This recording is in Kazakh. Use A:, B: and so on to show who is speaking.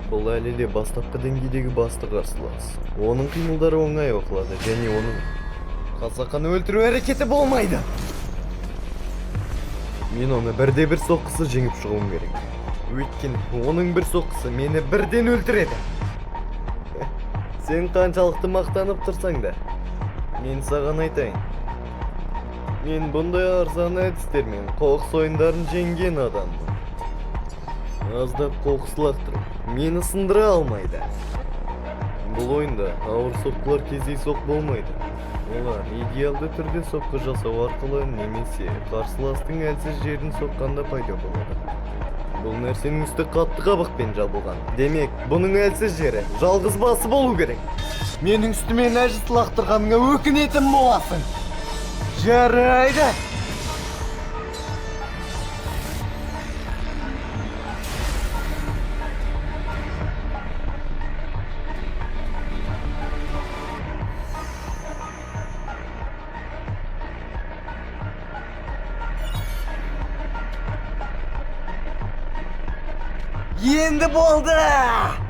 A: Бұл әлеле бастапқы деңгейдегі басты қарсылас. Оның қимылдары оңай оқылады және оның қасақаны өлтіру әрекеті болмайды. Мен оны бірде-бір соққысы жеңіп шығуым керек. Өйткені оның бір соққысы мені бірден өлтіреді. Сен қаншалықты мақтанып тұрсаң да, мен саған айтайын. Мен бұндай арзан әдістермен қоқыс ойындарын жеңген адаммын. Аздап қоқыс лақтырып мені сындыра алмайды. Бұл ойында ауыр соққылар кездейсоқ болмайды. Олар идеалды түрде соққы жасау арқылы немесе қарсыластың әлсіз жерін соққанда пайда болады. Бұл нәрсенің үсті қатты қабықпен жабылған. Демек, бұның әлсіз жері жалғыз басы болу керек. Менің үстіме нәжіс лақтырғаныңа өкінетін боласың. Жарайды. Енді болды!